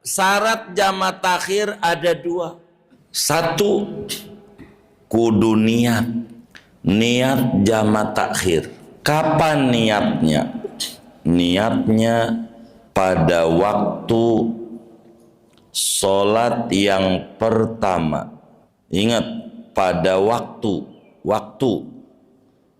syarat jama takhir ada dua. Satu, kudu niat. Niat jama takhir. Kapan niatnya? Niatnya pada waktu sholat yang pertama. Ingat, pada waktu.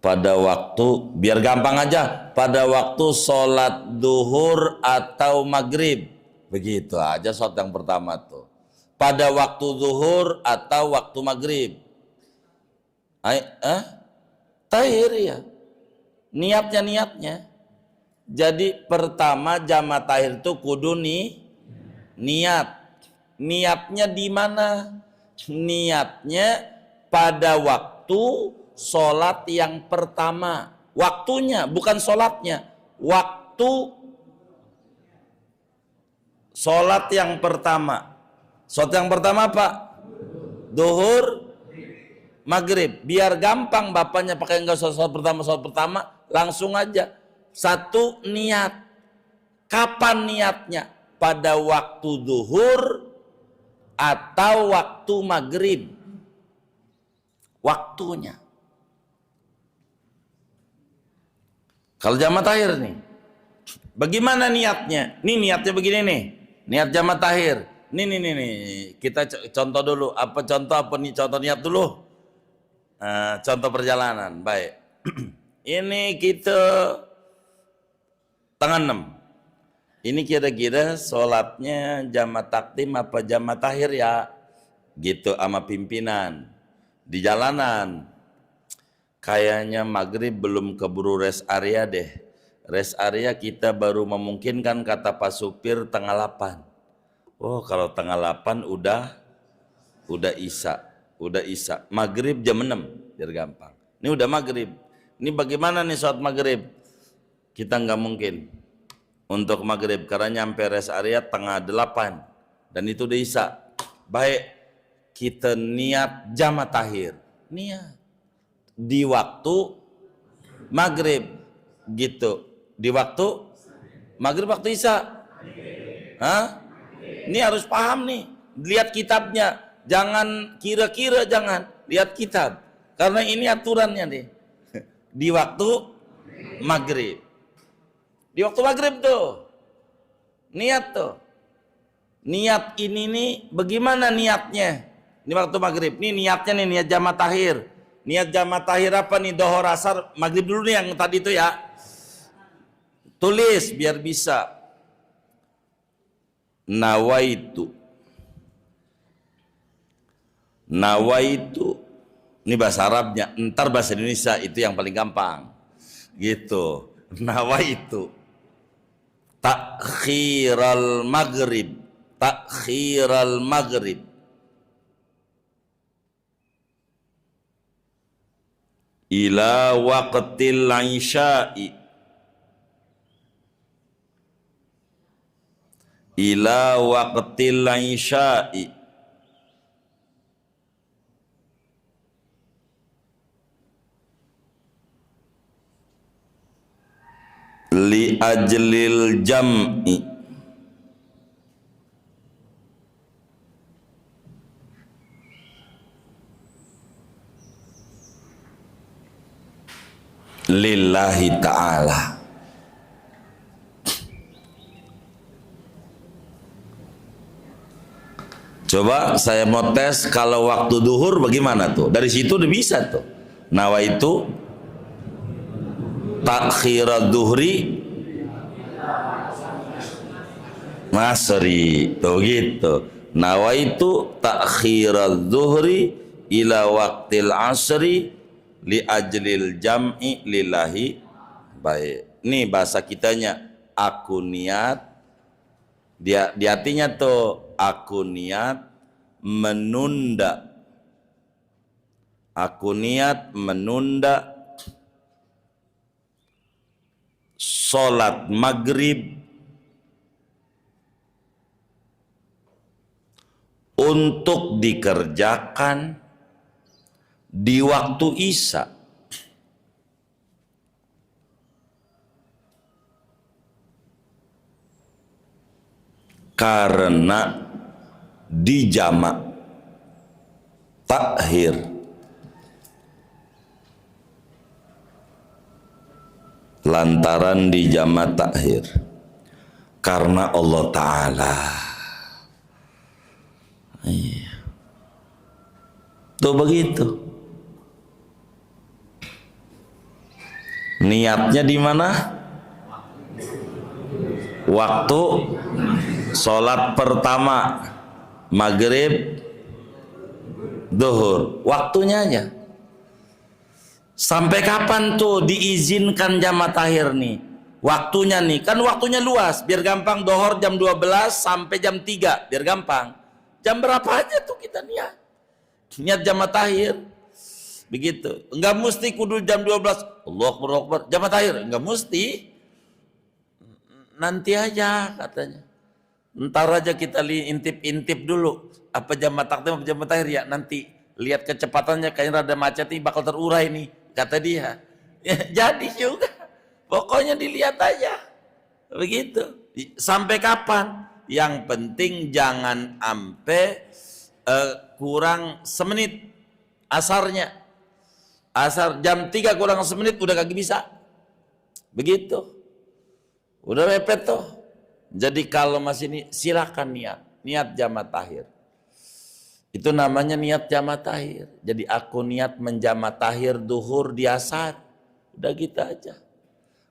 Pada waktu, biar gampang aja, pada waktu sholat duhur atau maghrib. Begitu aja sholat yang pertama tuh. Pada waktu duhur atau waktu maghrib. Tahir ya. Niatnya. Jadi pertama jama tahir itu kudu niat. Niatnya di mana? Niatnya pada waktu sholat yang pertama. Waktunya, bukan sholatnya. Waktu sholat yang pertama. Sholat yang pertama apa? Duhur, maghrib. Biar gampang bapaknya pakai enggak sholat pertama, langsung aja. Satu, niat. Kapan niatnya? Pada waktu duhur atau waktu maghrib. Waktunya. Kalau jama tahir nih, bagaimana niatnya? Nih niatnya begini nih. Niat jama tahir. Nih. Kita contoh dulu. Contoh niat dulu. Contoh perjalanan. Baik. Ini kita tengah 6. Ini kira-kira sholatnya jama takdim apa jama tahir ya? Gitu sama pimpinan. Di jalanan. Kayaknya maghrib belum keburu rest area deh. Rest area kita baru memungkinkan kata Pak supir tengah 8. Oh kalau tengah 8 udah isya. Maghrib jam 6 biar gampang. Ini udah maghrib. Ini bagaimana nih sholat maghrib? Kita nggak mungkin untuk maghrib karena nyampe rest area tengah 8 dan itu udah isya. Baik, kita niat jama tahir. Niat di waktu maghrib gitu. Di waktu maghrib, waktu isya. Ini harus paham nih. Lihat kitabnya. Jangan kira-kira, jangan. Lihat kitab. Karena ini aturannya nih. Di waktu maghrib. Di waktu maghrib tuh. Niat tuh. Niat ini nih, bagaimana niatnya? Ini waktu maghrib. Ini niatnya nih, niat jama tahir. Niat jama tahir apa nih? Dohor asar, maghrib dulu nih yang tadi itu ya. Tulis biar bisa. Nawaitu. Ini bahasa Arabnya. Ntar bahasa Indonesia itu yang paling gampang. Gitu. Nawaitu. Takhiral maghrib. Ila waqtil isya'i. Ila waqtil isya'i. Li ajlil jam'i. Lillahi ta'ala. Coba saya mau tes kalau waktu duhur bagaimana tuh? Dari situ udah bisa tuh. Nawaitu takhirad duhri masri. Tuh gitu. Nawaitu takhirad duhri ila waqtil asri li ajlil jam'i lillahi. Baik. Ini bahasa kitanya. Aku niat. Di artinya tuh. Aku niat menunda. Aku niat menunda sholat maghrib untuk dikerjakan di waktu isya. karena dijamak takhir. Lantaran dijamak takhir karena Allah Ta'ala. Iya. Tuh begitu. Niatnya di mana? Waktu sholat pertama maghrib, zuhur, waktunya aja. Sampai kapan tuh diizinkan jamak takhir nih? Waktunya nih, kan waktunya luas, biar gampang. Zuhur jam 12 sampai jam 3, biar gampang. Jam berapa aja tuh kita niat jamak takhir. Begitu. Enggak mesti kudu jam 12. Allahu Akbar, jamak takhir, enggak mesti. Nanti aja katanya. Ntar aja kita intip dulu. Apa jamak takdim apa jamak takhir ya, nanti lihat kecepatannya kayaknya rada macet nih, bakal terurai nih, kata dia. Ya, jadi juga. Pokoknya dilihat aja. Begitu. Sampai kapan? Yang penting jangan sampai kurang semenit asarnya. Asar jam 3 kurang semenit udah kagak bisa. Begitu. Udah mepet tuh. Jadi kalau masih ini silakan niat jamak takhir. Itu namanya niat jamak takhir. Jadi aku niat menjamak takhir duhur di asar. Udah gitu aja.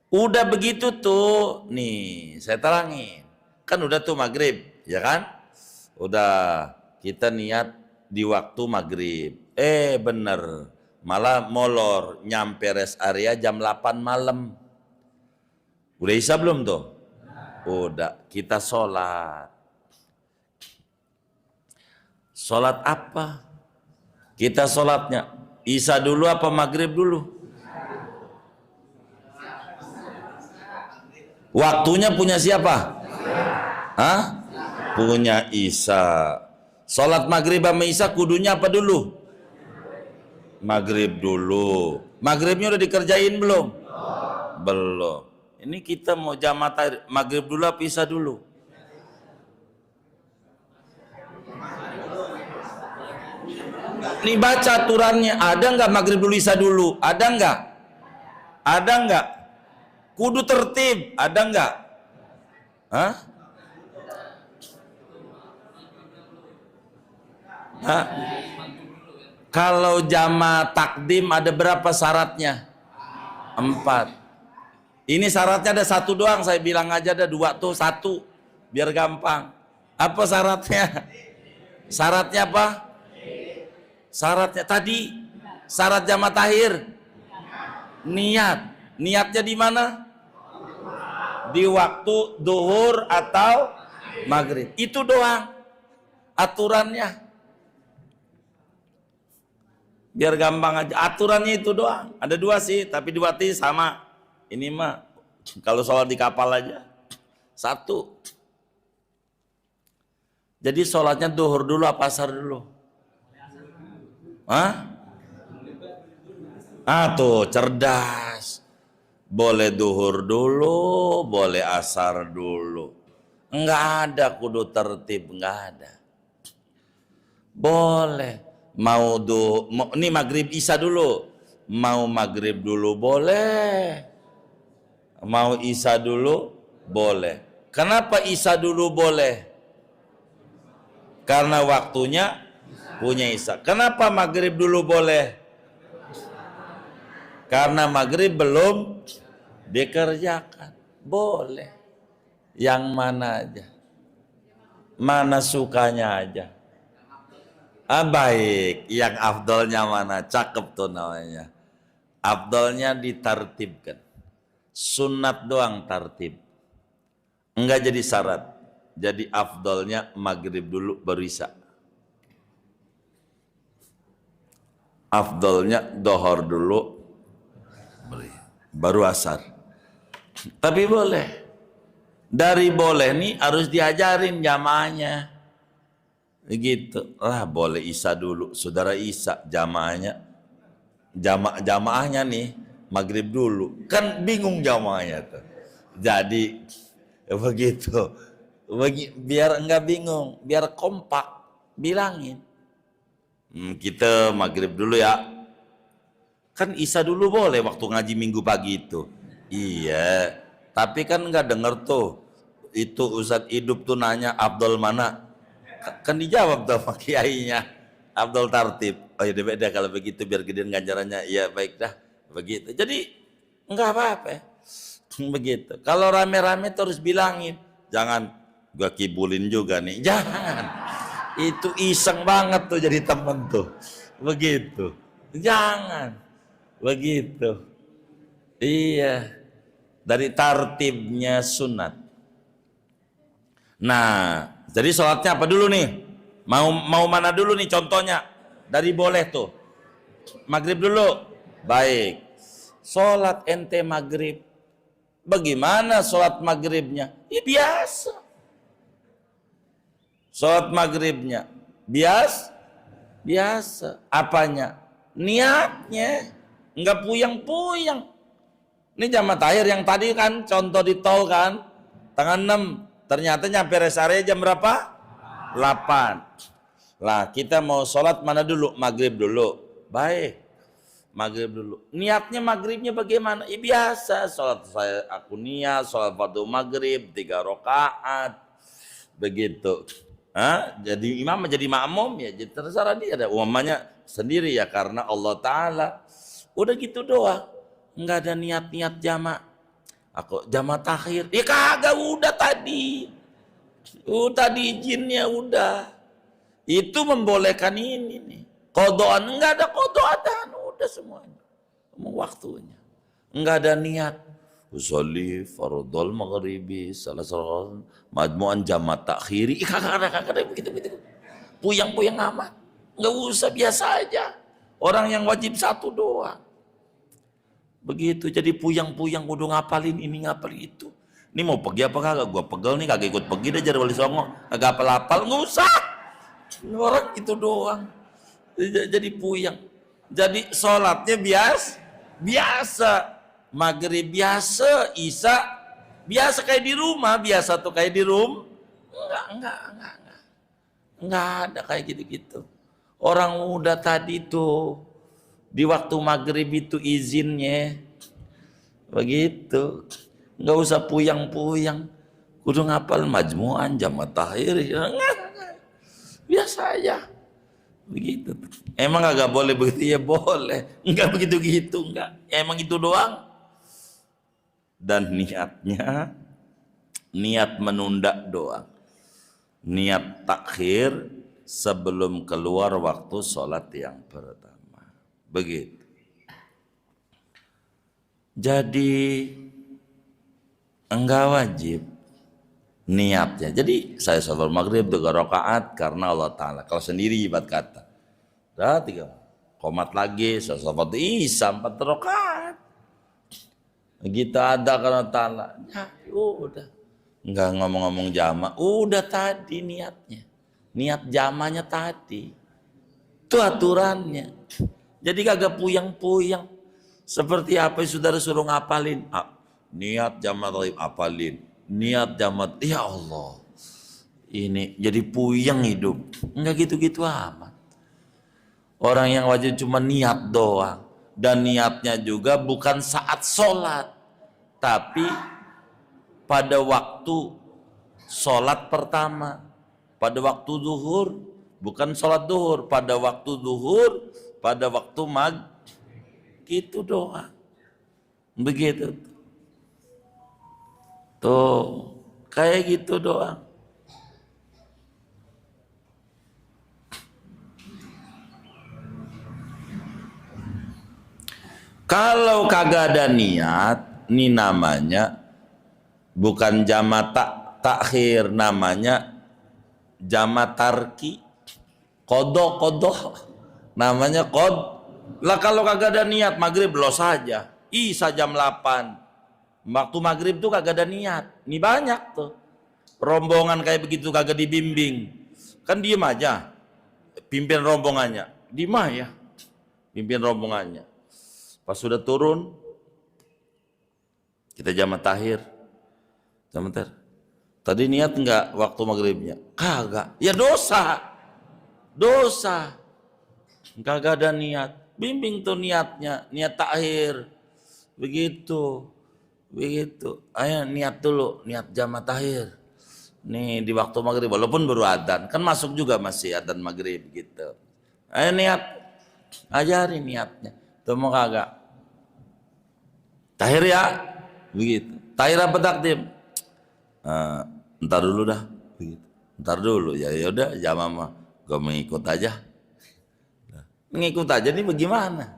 Udah begitu tuh, nih saya terangin. Kan udah tuh maghrib, ya kan? Udah kita niat di waktu maghrib. Bener, malah molor nyampe rest area jam 8 malam. Udah isya belum tuh? Udah, kita sholat. Sholat apa? Kita sholatnya isya dulu apa maghrib dulu? Waktunya punya siapa? Hah? Punya isya. Sholat maghrib sama isya kudunya apa dulu? Maghrib dulu. Maghribnya udah dikerjain belum? Belum. Ini kita mau jamak takhir, maghrib dulu apa isya dulu? Nih baca aturannya, ada nggak maghrib dulu isya dulu? Ada nggak? Ada nggak? Kudu tertib, ada nggak? Hah? Hah? Kalau jamak takdim ada berapa syaratnya? 4. Ini syaratnya ada 1 doang, saya bilang aja ada 2 tuh, 1 biar gampang. Apa syaratnya? Syaratnya apa? Syaratnya tadi, syarat jamak takhir niat. Niatnya di mana? Di waktu duhur atau maghrib. Itu doang aturannya. Biar gampang aja. Aturannya itu doang. Ada 2 sih, tapi 2 sama. Ini mah kalau sholat di kapal aja 1. Jadi sholatnya duhur dulu apa asar dulu? Hah? Tuh cerdas. Boleh duhur dulu, boleh asar dulu. Enggak ada kudu tertib, enggak ada. Boleh. Ini maghrib isya dulu. Mau maghrib dulu boleh. Mau isya dulu boleh. Kenapa isya dulu boleh? Karena waktunya punya isya. Kenapa maghrib dulu boleh? Karena maghrib belum dikerjakan. Boleh. Yang mana aja. Mana sukanya aja. Baik. Yang afdolnya mana? Cakep tuh namanya. Afdolnya ditartibkan. Sunat doang tartib. Enggak jadi syarat. Jadi afdolnya maghrib dulu baru isya. Afdolnya dohor dulu baru asar. Tapi boleh. Dari boleh nih harus diajarin jamaahnya. Begitu. Boleh isya dulu. Saudara isya jamaahnya. Jamaahnya nih maghrib dulu. Kan bingung jamaahnya tuh. Jadi begitu. Biar enggak bingung, biar kompak, bilangin. Kita maghrib dulu ya. Kan Isya dulu boleh waktu ngaji minggu pagi itu. Iya, tapi kan nggak denger tuh. Itu Ustadz Hidup tuh nanya Abdul mana? Kan dijawab tuh sama kiainya. Abdul Tartib. Oh ya beda kalau begitu biar gedean ganjarannya. Iya baik dah. Begitu. Jadi nggak apa-apa. Begitu. Kalau rame-rame terus bilangin. Jangan gua kibulin juga nih. Jangan. Itu iseng banget tuh jadi temen tuh. Begitu. Jangan. Begitu. Iya. Dari tartibnya sunat. Nah, jadi sholatnya apa dulu nih? Mau mana dulu nih contohnya? Dari boleh tuh. Maghrib dulu. Baik. Sholat ente maghrib. Bagaimana sholat maghribnya? Ya biasa. Sholat maghribnya. Biasa. Apanya? Niatnya. Enggak puyang-puyang. Ini jamaah takhir yang tadi kan contoh di tol kan. Tanggal 6. Ternyata nyampe rest area jam berapa? 8. Lah kita mau sholat mana dulu? Maghrib dulu. Baik. Maghrib dulu. Niatnya maghribnya bagaimana? Ya biasa. Sholat aku niat. Sholat fardu maghrib. 3 rakaat. Begitu. Jadi imam jadi makmum ya. Jadi terserah dia. Ada umamanya sendiri ya. Karena Allah Ta'ala. Udah gitu doang. Enggak ada niat-niat jamaah. Aku jamaah takhir. Ya kagak udah tadi. Tadi izinnya udah. Itu membolehkan ini nih. Kodoan enggak ada kodoan, udah semuanya. Waktunya. Enggak ada niat. Usolli fardhul maghribi salah majmu'an jamaah takhiri. Kagak ada begitu. Puyang-puyang amat. Enggak usah, biasa aja. Orang yang wajib satu doang. Begitu, jadi puyang-puyang udah ngapalin ini ngapalin itu. Ini mau pergi apa kagak? Gua pegel nih kagak ikut pergi dah jadi Wali Songo. Kagak apal-apal, nggak usah. Orang itu doang. Jadi puyang. Jadi sholatnya biasa. Maghrib biasa, Isya biasa kayak di rumah, biasa tuh kayak di rumah. Enggak ada kayak gitu-gitu. Orang udah tadi tuh di waktu maghrib itu izinnya begitu, nggak usah puyang-puyang, kudu ngapal majmu'an jamaah takhir, biasa aja begitu. Emang agak boleh begitu? Ya boleh, nggak begitu-gitu, nggak, emang itu doang. Dan niatnya niat menunda doang, niat takhir sebelum keluar waktu sholat yang pertama. Begitu. Jadi enggak wajib niatnya. Jadi saya sholat maghrib 3 rakaat karena Allah Ta'ala. Kalau sendiri ibarat kata. Dah 3 komat lagi, saya sholat Isya 4 rakaat. Kita ada karena Ta'ala. Ya udah. Enggak ngomong-ngomong jamaah. Udah tadi niatnya. Niat jamaahnya tadi. Itu aturannya. Jadi kagak puyang-puyang. Seperti apa yang saudara suruh ngapalin. Niat jamaah taib apalin. Niat jamaah. Ya Allah. Ini jadi puyang hidup. Enggak gitu-gitu amat. Orang yang wajib cuma niat doang. Dan niatnya juga bukan saat sholat. Tapi pada waktu sholat pertama. Pada waktu zuhur. Bukan sholat zuhur. Pada waktu zuhur. Pada waktu gitu doang. Begitu. Tuh. Kayak gitu doang. Kalau kagak ada niat, ini namanya bukan jamaah takhir, namanya jamaah tarki. Kodok. Namanya lah kalau kagak ada niat maghrib lo saja. Isya jam 8. Waktu maghrib tuh kagak ada niat. Ini banyak tuh. Rombongan kayak begitu kagak dibimbing. Kan diem aja. Pimpin rombongannya. Diem aja. Pimpin rombongannya. Pas sudah turun. Kita jamaah takhir. Sebentar. Tadi niat enggak waktu maghribnya? Kagak. Ya dosa. Dosa. Kagak ada niat. Bimbing tuh niatnya, niat takhir. Begitu. Begitu. Ayo niat dulu, niat jamaah takhir. Nih di waktu maghrib, walaupun baru adzan, kan masuk juga masih adzan maghrib gitu. Ayo niat, ajarin niatnya. Tuh mau kagak? Takhir ya, begitu. Takhir apa takdim? Ntar dulu dah, begitu. Ntar dulu ya, udah jamaah mah, gue mengikut aja. Mengikut aja nih bagaimana?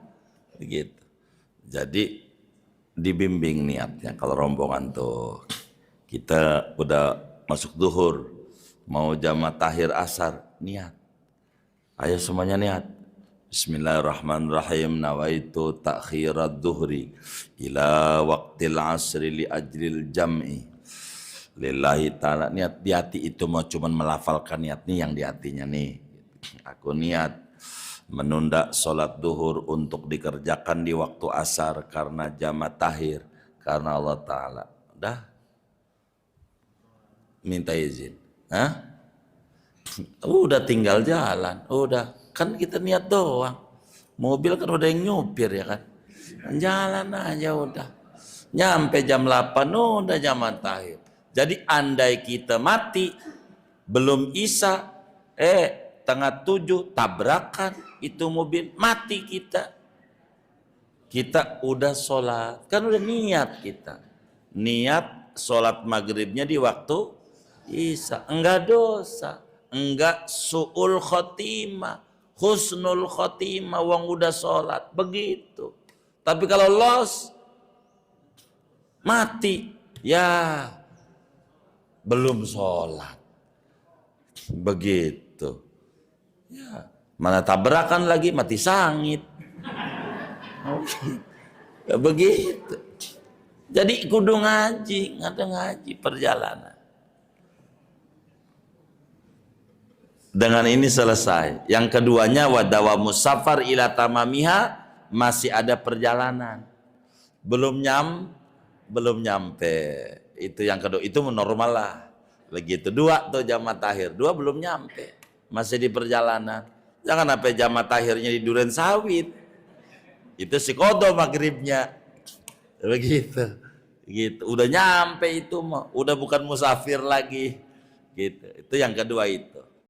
Begitu. Jadi dibimbing niatnya. Kalau rombongan tuh kita udah masuk duhur, mau jamaah takhir asar, niat. Ayo semuanya niat. Bismillahirrahmanirrahim. Nawaitu takhirat duhri ila waqtil asri li ajlil jam'i lillahi ta'ala. Niat di hati itu mau cuman melafalkan niat nih yang di hatinya nih. Aku niat menunda sholat duhur untuk dikerjakan di waktu asar karena jamaah takhir, karena Allah Ta'ala. Udah minta izin. Hah? Udah tinggal jalan. Udah, kan kita niat doang. Mobil kan udah yang nyupir ya kan. Jalan aja udah. Nyampe jam 8 udah jamaah takhir. Jadi andai kita mati belum isya, tengah 7 tabrakan itu mobil, mati kita. Kita udah sholat, kan udah niat kita. Niat sholat maghribnya di waktu isya, enggak dosa, enggak su'ul khotimah, husnul khotimah, wong udah sholat, begitu. Tapi kalau los, mati, ya belum sholat, begitu. Ya, mana tabrakan lagi, mati sangit. Ya begitu. Jadi kudu ngaji, ada ngaji perjalanan. Dengan ini selesai. Yang keduanya wadawa musafar ila tamamiha, masih ada perjalanan. Belum nyampe. Itu yang kedua, itu normal lah. Begitu. 2 tuh jamaah takhir, 2 belum nyampe. Masih di perjalanan. Jangan sampai jamaah takhirnya di Duren Sawit. Itu si kodo maghribnya. Begitu. Gitu. Udah nyampe itu mah, udah bukan musafir lagi. Gitu. Itu yang kedua itu.